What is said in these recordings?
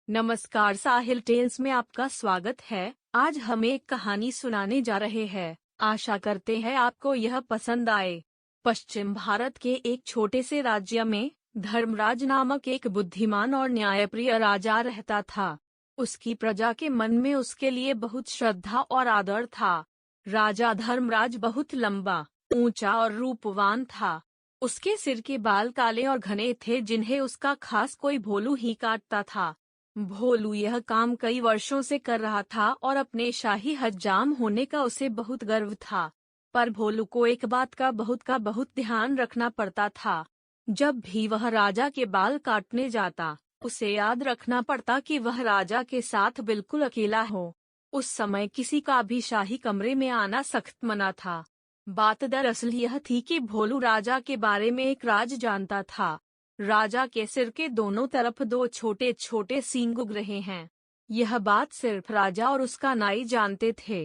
नमस्कार, साहिल टेल्स में आपका स्वागत है। आज हम एक कहानी सुनाने जा रहे हैं। आशा करते हैं आपको यह पसंद आए। पश्चिम भारत के एक छोटे से राज्य में धर्मराज नामक एक बुद्धिमान और न्यायप्रिय राजा रहता था। उसकी प्रजा के मन में उसके लिए बहुत श्रद्धा और आदर था। राजा धर्मराज बहुत लंबा, ऊंचा और रूपवान था। उसके सिर के बाल काले और घने थे, जिन्हें उसका खास कोई भोलू ही काटता था। भोलू यह काम कई वर्षों से कर रहा था और अपने शाही हज्जाम होने का उसे बहुत गर्व था। पर भोलू को एक बात का बहुत ध्यान रखना पड़ता था। जब भी वह राजा के बाल काटने जाता, उसे याद रखना पड़ता कि वह राजा के साथ बिल्कुल अकेला हो। उस समय किसी का भी शाही कमरे में आना सख्त मना था। बात दरअसल यह थी कि भोलू राजा के बारे में एक राज जानता था। राजा के सिर के दोनों तरफ दो छोटे छोटे सींग उग रहे हैं। यह बात सिर्फ राजा और उसका नाई जानते थे।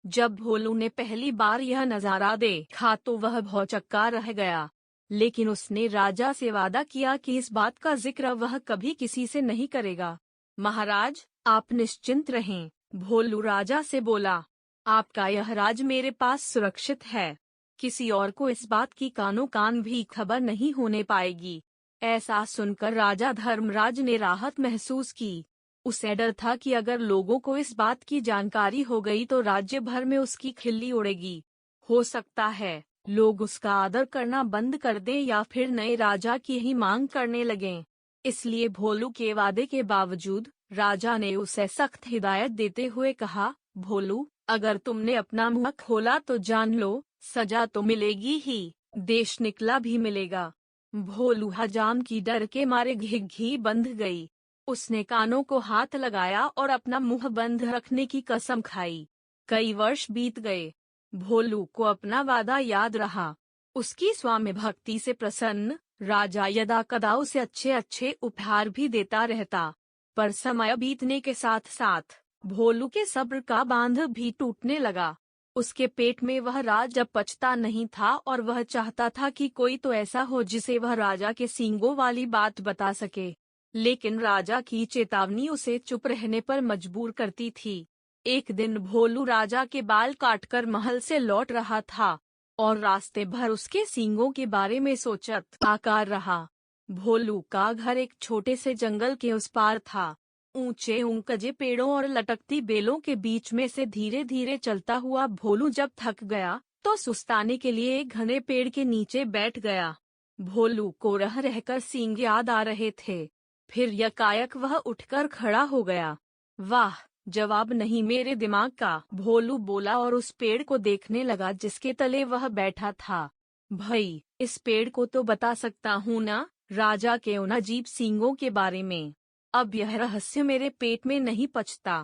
जब भोलू ने पहली बार यह नजारा देखा तो वह भौचक्का रह गया। लेकिन उसने राजा से वादा किया कि इस बात का जिक्र वह कभी किसी से नहीं करेगा। महाराज, आप निश्चिंत रहें, भोलू राजा से बोला। आपका यह राज मेरे पास सुरक्षित है। किसी और को इस बात की कानो कान भी खबर नहीं होने पाएगी। ऐसा सुनकर राजा धर्मराज ने राहत महसूस की। उसे डर था कि अगर लोगों को इस बात की जानकारी हो गई तो राज्य भर में उसकी खिल्ली उड़ेगी। हो सकता है लोग उसका आदर करना बंद कर दें या फिर नए राजा की ही मांग करने लगें। इसलिए भोलू के वादे के बावजूद राजा ने उसे सख्त हिदायत देते हुए कहा, भोलू, अगर तुमने अपना मुंह खोला तो जान लो, सजा तो मिलेगी ही, देश निकला भी मिलेगा। भोलू हजाम की डर के मारे घिघी बंध गई। उसने कानों को हाथ लगाया और अपना मुंह बंद रखने की कसम खाई। कई वर्ष बीत गए। भोलू को अपना वादा याद रहा। उसकी स्वामी भक्ति से प्रसन्न राजा यदा कदा उसे अच्छे अच्छे उपहार भी देता रहता। पर समय बीतने के साथ साथ भोलू के सब्र का बांध भी टूटने लगा। उसके पेट में वह राज अब पचता नहीं था और वह चाहता था कि कोई तो ऐसा हो जिसे वह राजा के सींगों वाली बात बता सके। लेकिन राजा की चेतावनी उसे चुप रहने पर मजबूर करती थी। एक दिन भोलू राजा के बाल काटकर महल से लौट रहा था और रास्ते भर उसके सींगों के बारे में सोचत आकार रहा। भोलू का घर एक छोटे से जंगल के उस पार था। ऊंचे ऊंकजे पेड़ों और लटकती बेलों के बीच में से धीरे धीरे चलता हुआ भोलू जब थक गया तो सुस्ताने के लिए एक घने पेड़ के नीचे बैठ गया। भोलू को रह रहकर सींग याद आ रहे थे। फिर यकायक वह उठकर खड़ा हो गया। वाह, जवाब नहीं मेरे दिमाग का, भोलू बोला और उस पेड़ को देखने लगा जिसके तले वह बैठा था। भाई, इस पेड़ को तो बता सकता हूँ ना, राजा के उन अजीब सींगों के बारे में। अब यह रहस्य मेरे पेट में नहीं पचता।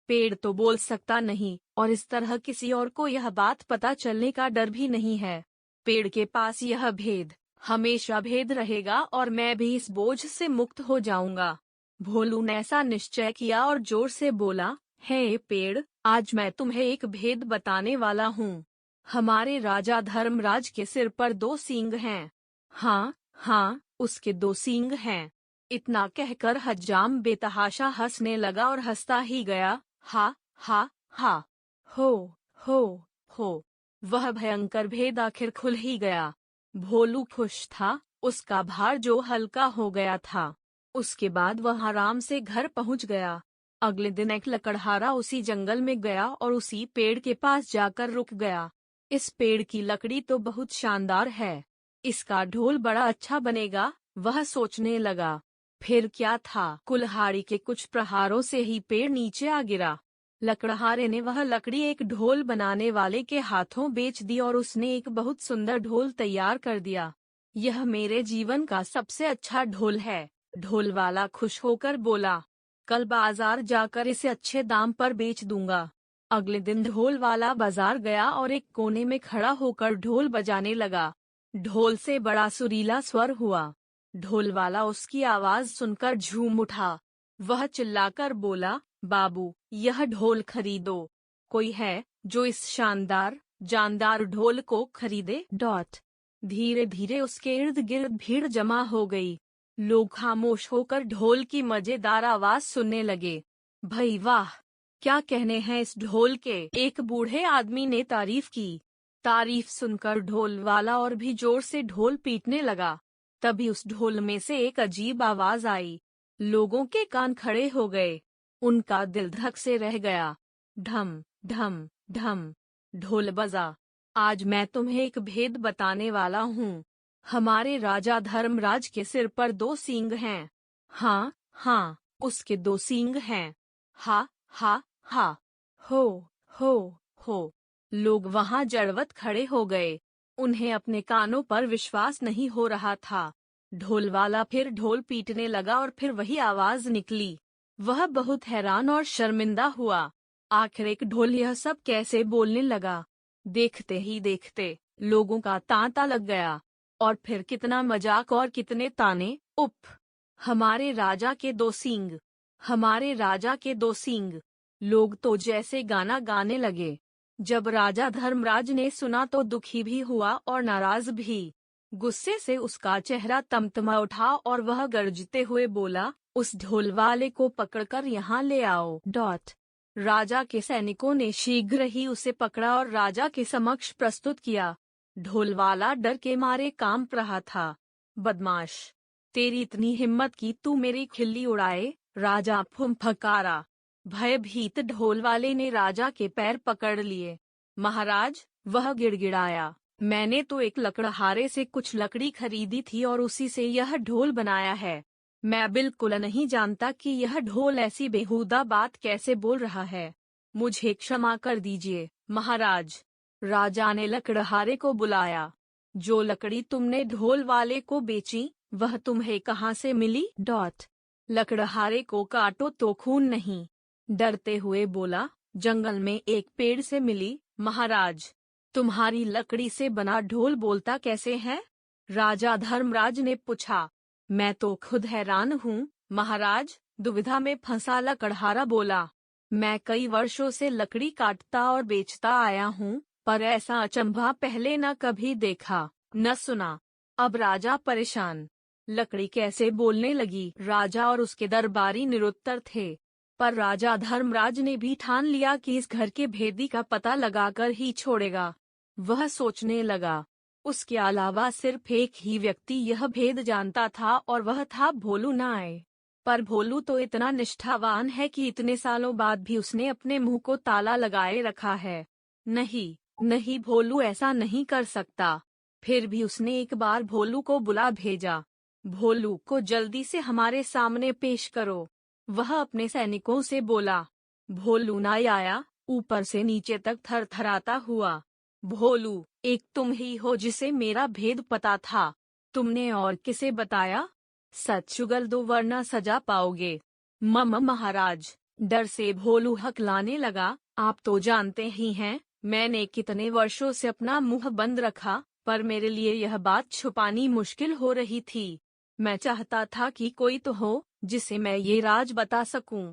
पेड़ तो बोल सकता नहीं और इस तरह किसी और को यह बात पता चलने का डर भी नहीं है। पेड़ के पास यह भेद हमेशा भेद रहेगा और मैं भी इस बोझ से मुक्त हो जाऊंगा। भोलू ने ऐसा निश्चय किया और जोर से बोला, हे पेड़, आज मैं तुम्हें एक भेद बताने वाला हूँ। हमारे राजा धर्मराज के सिर पर दो सींग हैं। हाँ हाँ, उसके दो सींग हैं। इतना कहकर हज्जाम बेतहाशा हंसने लगा और हंसता ही गया। हा हा हा, हो हो। वह भयंकर भेद आखिर खुल ही गया। भोलू खुश था, उसका भार जो हल्का हो गया था। उसके बाद वह आराम से घर पहुंच गया। अगले दिन एक लकड़हारा उसी जंगल में गया और उसी पेड़ के पास जाकर रुक गया। इस पेड़ की लकड़ी तो बहुत शानदार है, इसका ढोल बड़ा अच्छा बनेगा, वह सोचने लगा। फिर क्या था, कुल्हाड़ी के कुछ प्रहारों से ही पेड़ नीचे आ गिरा। लकड़हारे ने वह लकड़ी एक ढोल बनाने वाले के हाथों बेच दी और उसने एक बहुत सुंदर ढोल तैयार कर दिया। यह मेरे जीवन का सबसे अच्छा ढोल है, ढोल वाला खुश होकर बोला। कल बाजार जाकर इसे अच्छे दाम पर बेच दूंगा। अगले दिन ढोल वाला बाजार गया और एक कोने में खड़ा होकर ढोल बजाने लगा। ढोल से बड़ा सुरीला स्वर हुआ। ढोल वाला उसकी आवाज सुनकर झूम उठा। वह चिल्लाकर बोला, बाबू, यह ढोल खरीदो। कोई है जो इस शानदार जानदार ढोल को खरीदे? धीरे धीरे उसके इर्द गिर्द भीड़ जमा हो गई। लोग खामोश होकर ढोल की मजेदार आवाज सुनने लगे। भई वाह, क्या कहने हैं इस ढोल के, एक बूढ़े आदमी ने तारीफ की। तारीफ सुनकर ढोल वाला और भी जोर से ढोल पीटने लगा। तभी उस ढोल में से एक अजीब आवाज आई। लोगों के कान खड़े हो गए, उनका दिल धक से रह गया। ढम ढम ढम ढोल बजा। आज मैं तुम्हें एक भेद बताने वाला हूँ। हमारे राजा धर्मराज के सिर पर 2 सींग हैं। हाँ हाँ, उसके 2 सींग हैं। हा हा हा। हो हो हो। लोग वहां जड़वत खड़े हो गए। उन्हें अपने कानों पर विश्वास नहीं हो रहा था। ढोल वाला फिर ढोल पीटने लगा और फिर वही आवाज निकली। वह बहुत हैरान और शर्मिंदा हुआ। आखिर एक ढोल यह सब कैसे बोलने लगा। देखते ही देखते लोगों का तांता लग गया। और फिर कितना मजाक और कितने ताने। उफ, हमारे राजा के 2 सींग, हमारे राजा के 2 सींग। लोग तो जैसे गाना गाने लगे। जब राजा धर्मराज ने सुना तो दुखी भी हुआ और नाराज भी। गुस्से से उसका चेहरा तमतमा उठा और वह गरजते हुए बोला, उस ढोल वाले को पकड़कर यहाँ ले आओ। राजा के सैनिकों ने शीघ्र ही उसे पकड़ा और राजा के समक्ष प्रस्तुत किया। ढोल वाला डर के मारे कांप रहा था। बदमाश, तेरी इतनी हिम्मत कि तू मेरी खिल्ली उड़ाए, राजा फुंफकारा। भयभीत ढोल वाले ने राजा के पैर पकड़ लिए। महाराज, वह गिड़गिड़ाया, मैंने तो एक लकड़हारे से कुछ लकड़ी खरीदी थी और उसी से यह ढोल बनाया है। मैं बिल्कुल नहीं जानता कि यह ढोल ऐसी बेहुदा बात कैसे बोल रहा है। मुझे क्षमा कर दीजिए महाराज। राजा ने लकड़हारे को बुलाया। जो लकड़ी तुमने ढोल वाले को बेची, वह तुम्हें कहाँ से मिली? लकड़हारे को काटो तो खून नहीं, डरते हुए बोला, जंगल में एक पेड़ से मिली। महाराज, तुम्हारी लकड़ी से बना ढोल बोलता कैसे है? राजा धर्मराज ने पूछा। मैं तो खुद हैरान हूँ महाराज, दुविधा में फंसा लकड़हारा बोला। मैं कई वर्षों से लकड़ी काटता और बेचता आया हूँ, पर ऐसा अचंभा पहले न कभी देखा न सुना। अब राजा परेशान। लकड़ी कैसे बोलने लगी? राजा और उसके दरबारी निरुत्तर थे। पर राजा धर्मराज ने भी ठान लिया कि इस घर के भेदी का पता लगाकर ही छोड़ेगा। वह सोचने लगा, उसके अलावा सिर्फ एक ही व्यक्ति यह भेद जानता था और वह था भोलू नाय। पर भोलू तो इतना निष्ठावान है कि इतने सालों बाद भी उसने अपने मुंह को ताला लगाए रखा है। नहीं नहीं, भोलू ऐसा नहीं कर सकता। फिर भी उसने एक बार भोलू को बुला भेजा। भोलू को जल्दी से हमारे सामने पेश करो, वह अपने सैनिकों से बोला। भोलू नाय आया, ऊपर से नीचे तक थरथराता हुआ। भोलू, एक तुम ही हो जिसे मेरा भेद पता था। तुमने और किसे बताया? सच चुगल दो वरना सजा पाओगे। महाराज, डर से भोलू हकलाने लगा। आप तो जानते ही हैं, मैंने कितने वर्षों से अपना मुंह बंद रखा, पर मेरे लिए यह बात छुपानी मुश्किल हो रही थी। मैं चाहता था कि कोई तो हो जिसे मैं ये राज बता सकूं।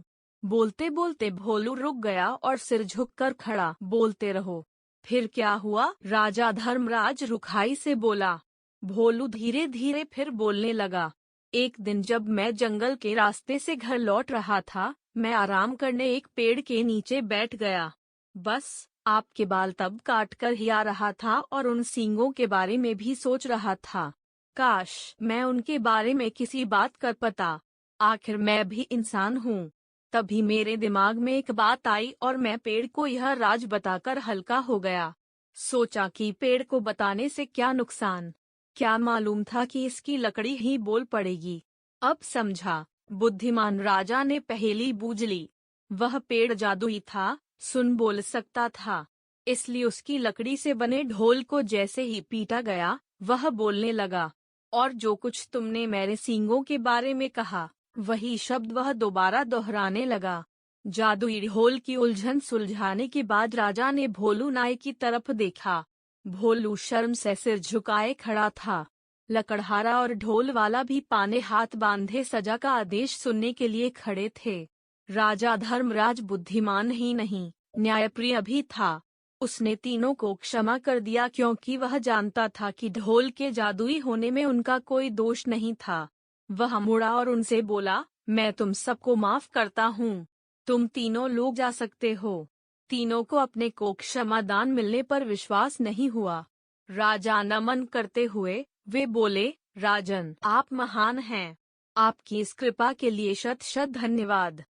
बोलते बोलते भोलू रुक गया और सिर झुककर खड़ा। बोलते रहो। फिर क्या हुआ? राजा धर्मराज रुखाई से बोला। भोलू धीरे धीरे फिर बोलने लगा। एक दिन जब मैं जंगल के रास्ते से घर लौट रहा था, मैं आराम करने एक पेड़ के नीचे बैठ गया। बस आपके बाल तब काट कर ही आ रहा था और उन सींगों के बारे में भी सोच रहा था। काश मैं उनके बारे में किसी बात कर पाता। आखिर मैं भी इंसान हूँ। तभी मेरे दिमाग में एक बात आई और मैं पेड़ को यह राज बताकर हल्का हो गया। सोचा कि पेड़ को बताने से क्या नुकसान, क्या मालूम था कि इसकी लकड़ी ही बोल पड़ेगी। अब समझा, बुद्धिमान राजा ने पहेली बूझ ली। वह पेड़ जादुई था, सुन बोल सकता था, इसलिए उसकी लकड़ी से बने ढोल को जैसे ही पीटा गया, वह बोलने लगा। और जो कुछ तुमने मेरे सींगों के बारे में कहा, वही शब्द वह दोबारा दोहराने लगा। जादुई ढोल की उलझन सुलझाने के बाद राजा ने भोलू नाय की तरफ देखा। भोलू शर्म से सिर झुकाए खड़ा था। लकड़हारा और ढोल वाला भी पाने हाथ बांधे सजा का आदेश सुनने के लिए खड़े थे। राजा धर्मराज बुद्धिमान ही नहीं, न्यायप्रिय भी था। उसने तीनों को क्षमा कर दिया क्योंकि वह जानता था कि ढोल के जादुई होने में उनका कोई दोष नहीं था। वह मुड़ा और उनसे बोला, मैं तुम सबको माफ करता हूँ। तुम तीनों लोग जा सकते हो। तीनों को अपने को क्षमादान मिलने पर विश्वास नहीं हुआ। राजा नमन करते हुए वे बोले, राजन, आप महान हैं। आपकी इस कृपा के लिए शत शत धन्यवाद।